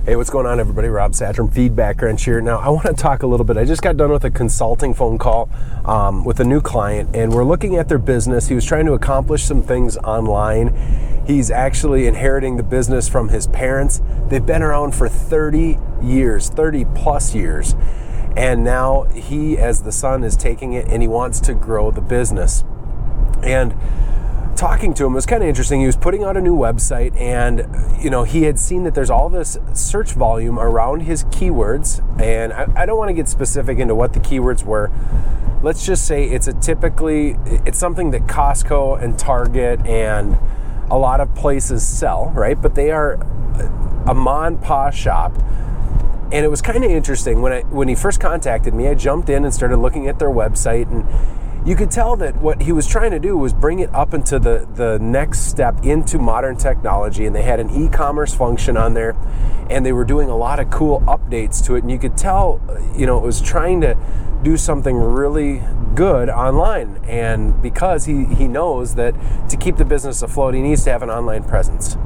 Hey, what's going on, everybody? Rob Satcham, Feedbackwrench here. Now, I want to talk a little bit. I just got done with a consulting phone call with a new client, and we're looking at their business. He was trying to accomplish some things online. He's actually inheriting the business from his parents. They've been around for 30 years, 30 plus years. And now he, as the son, is taking it and he wants to grow the business. And talking to him was kind of interesting. He was putting out a new website, and he had seen that there's all this search volume around his keywords, and I don't want to get specific into what the keywords were. Let's just say it's something that Costco and Target and a lot of places sell, right? But they are a ma and pa shop. And it was kind of interesting when he first contacted me. I jumped in and started looking at their website, and you could tell that what he was trying to do was bring it up into the next step into modern technology. And they had an e-commerce function on there, and they were doing a lot of cool updates to it. And you could tell, it was trying to do something really good online. And because he knows that to keep the business afloat, he needs to have an online presence.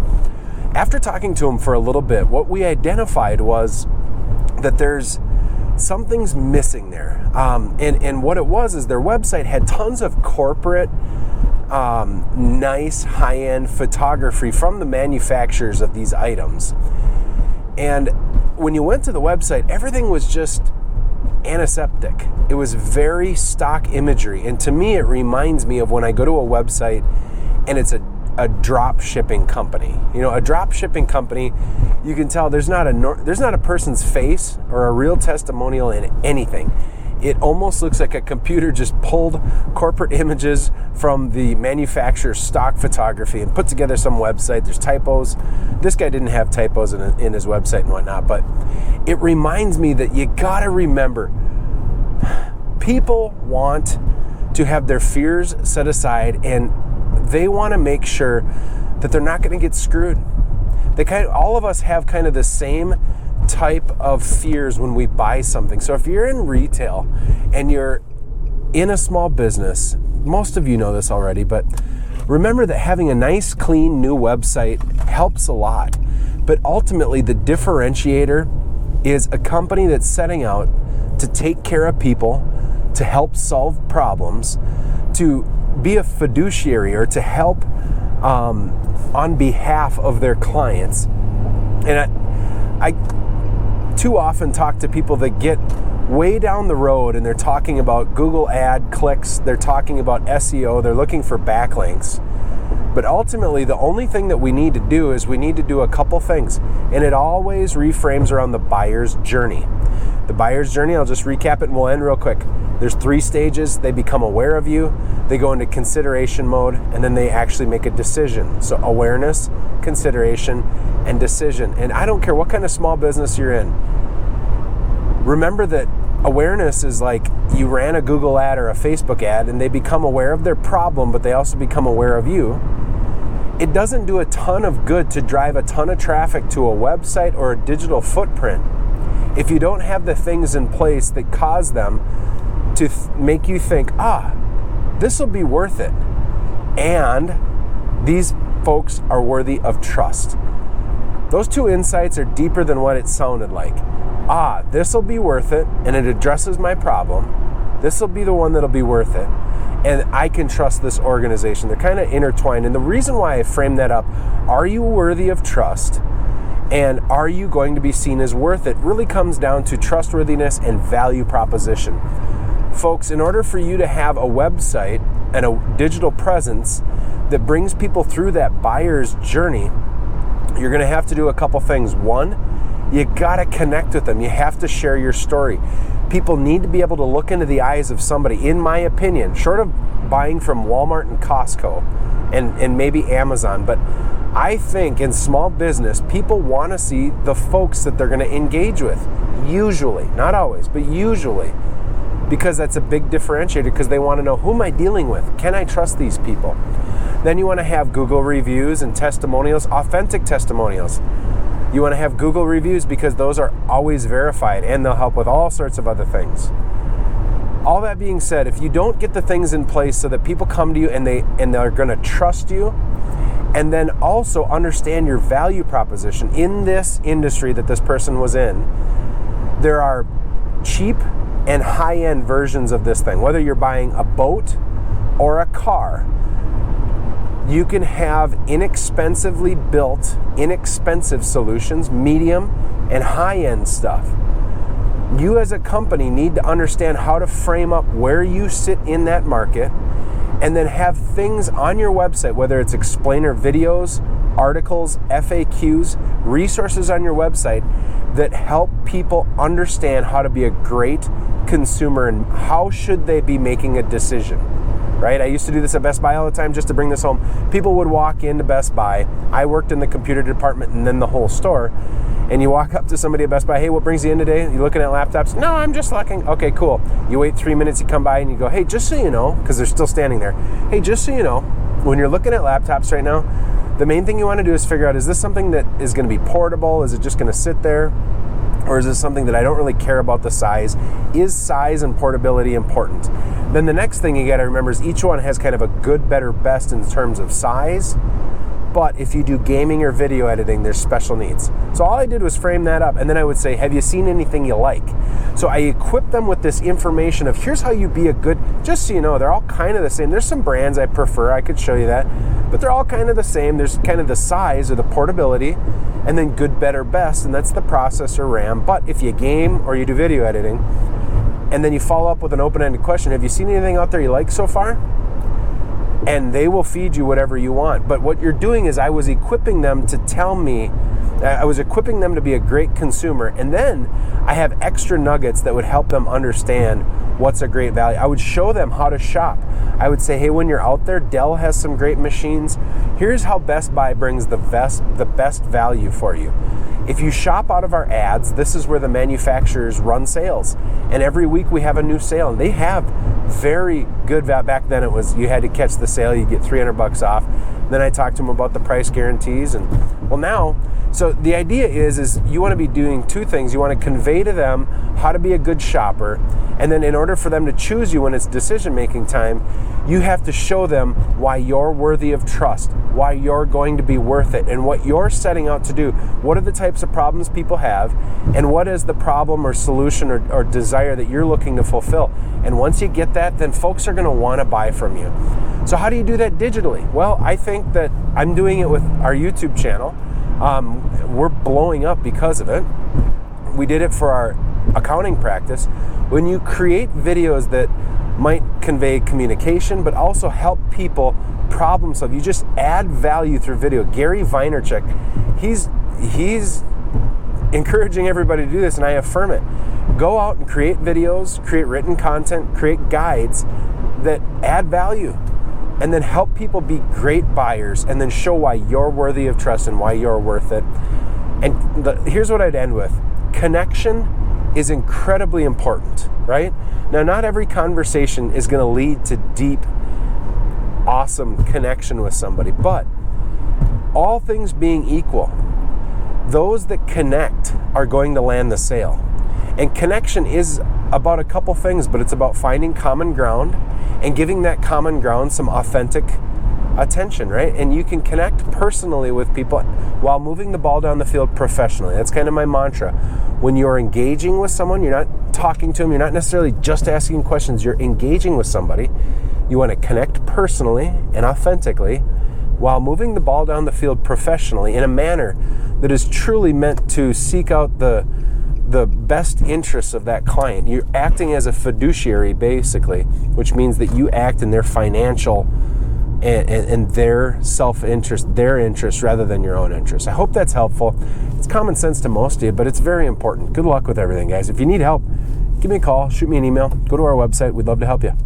After talking to him for a little bit, what we identified was that something's missing there. And what it was is their website had tons of corporate, nice, high-end photography from the manufacturers of these items. And when you went to the website, everything was just antiseptic. It was very stock imagery. And to me, it reminds me of when I go to a website and it's a drop shipping company. A drop shipping company, you can tell there's not a person's face or a real testimonial in anything. It almost looks like a computer just pulled corporate images from the manufacturer's stock photography and put together some website. There's typos. This guy didn't have typos in his website and whatnot, but it reminds me that you gotta remember, people want to have their fears set aside, and they want to make sure that they're not going to get screwed. All of us have kind of the same type of fears when we buy something. So if you're in retail and you're in a small business, most of you know this already, but remember that having a nice, clean, new website helps a lot. But ultimately, the differentiator is a company that's setting out to take care of people, to help solve problems, to be a fiduciary, or to help on behalf of their clients. And I too often talk to people that get way down the road and they're talking about Google ad clicks, they're talking about SEO, they're looking for backlinks. But ultimately, the only thing that we need to do is we need to do a couple things. And it always reframes around the buyer's journey. The buyer's journey, I'll just recap it and we'll end real quick. There's 3 stages. They become aware of you, they go into consideration mode, and then they actually make a decision. So awareness, consideration, and decision. And I don't care what kind of small business you're in. Remember that awareness is like you ran a Google ad or a Facebook ad and they become aware of their problem, but they also become aware of you. It doesn't do a ton of good to drive a ton of traffic to a website or a digital footprint if you don't have the things in place that cause them to make you think, this will be worth it. And these folks are worthy of trust. Those 2 insights are deeper than what it sounded like. This will be worth it, and it addresses my problem. This will be the one that'll be worth it. And I can trust this organization. They're kind of intertwined. And the reason why I framed that up, are you worthy of trust? And are you going to be seen as worth it? Really comes down to trustworthiness and value proposition. Folks, in order for you to have a website and a digital presence that brings people through that buyer's journey, you're going to have to do a couple things. One, you got to connect with them. You have to share your story. People need to be able to look into the eyes of somebody, in my opinion, short of buying from Walmart and Costco and maybe Amazon, but I think in small business, people want to see the folks that they're going to engage with. Usually, not always, but usually. Because that's a big differentiator, because they want to know, who am I dealing with? Can I trust these people? Then you want to have Google reviews and testimonials, authentic testimonials. You want to have Google reviews because those are always verified and they'll help with all sorts of other things. All that being said, if you don't get the things in place so that people come to you and they're going to trust you, and then also understand your value proposition in this industry that this person was in. There are cheap and high-end versions of this thing. Whether you're buying a boat or a car, you can have inexpensively built, inexpensive solutions, medium and high-end stuff. You as a company need to understand how to frame up where you sit in that market, and then have things on your website, whether it's explainer videos, articles, FAQs, resources on your website that help people understand how to be a great consumer and how should they be making a decision, right? I used to do this at Best Buy all the time. Just to bring this home, people would walk into Best Buy. I worked in the computer department and then the whole store. And you walk up to somebody at Best Buy, hey, what brings you in today? You looking at laptops? No, I'm just looking. Okay, cool. You wait 3 minutes, you come by and you go, hey, just so you know, because they're still standing there. Hey, just so you know, when you're looking at laptops right now, the main thing you want to do is figure out, is this something that is going to be portable? Is it just going to sit there? Or is this something that I don't really care about the size? Is size and portability important? Then the next thing you got to remember is each one has kind of a good, better, best in terms of size. But if you do gaming or video editing, there's special needs. So all I did was frame that up, and then I would say, have you seen anything you like? So I equip them with this information of, here's how you be a good, just so you know, they're all kind of the same. There's some brands I prefer, I could show you that, but they're all kind of the same. There's kind of the size or the portability, and then good, better, best, and that's the processor, RAM. But if you game or you do video editing, and then you follow up with an open-ended question, have you seen anything out there you like so far? And they will feed you whatever you want. But what you're doing is I was equipping them to tell me, I was equipping them to be a great consumer. And then I have extra nuggets that would help them understand what's a great value. I would show them how to shop. I would say, hey, when you're out there, Dell has some great machines. Here's how Best Buy brings the best value for you. If you shop out of our ads, this is where the manufacturers run sales. And every week we have a new sale. And they have very good value. Back then it was, you had to catch the sale, you get $300 off. Then I talked to them about the price guarantees. And well, now, so the idea is you want to be doing two things. You want to convey to them how to be a good shopper. And then in order for them to choose you when it's decision-making time, you have to show them why you're worthy of trust, why you're going to be worth it, and what you're setting out to do. What are the types of problems people have, and what is the problem or solution or desire that you're looking to fulfill? And once you get that, then folks are going to want to buy from you. So how do you do that digitally? Well, I think that I'm doing it with our YouTube channel. We're blowing up because of it. We did it for our accounting practice. When you create videos that might convey communication, but also help people problem solve, you just add value through video. Gary Vaynerchuk, he's encouraging everybody to do this, and I affirm it. Go out and create videos, create written content, create guides that add value, and then help people be great buyers, and then show why you're worthy of trust and why you're worth it. And here's what I'd end with. Connection is incredibly important, right? Now, not every conversation is going to lead to deep, awesome connection with somebody, but all things being equal, those that connect are going to land the sale. And connection is about a couple things, but it's about finding common ground and giving that common ground some authentic attention, right? And you can connect personally with people while moving the ball down the field professionally. That's kind of my mantra. When you're engaging with someone, you're not talking to them, you're not necessarily just asking questions, you're engaging with somebody. You want to connect personally and authentically while moving the ball down the field professionally in a manner that is truly meant to seek out the best interests of that client. You're acting as a fiduciary, basically, which means that you act in their financial and their self-interest, their interest rather than your own interest. I hope that's helpful. It's common sense to most of you, but it's very important. Good luck with everything, guys. If you need help, give me a call, shoot me an email, go to our website. We'd love to help you.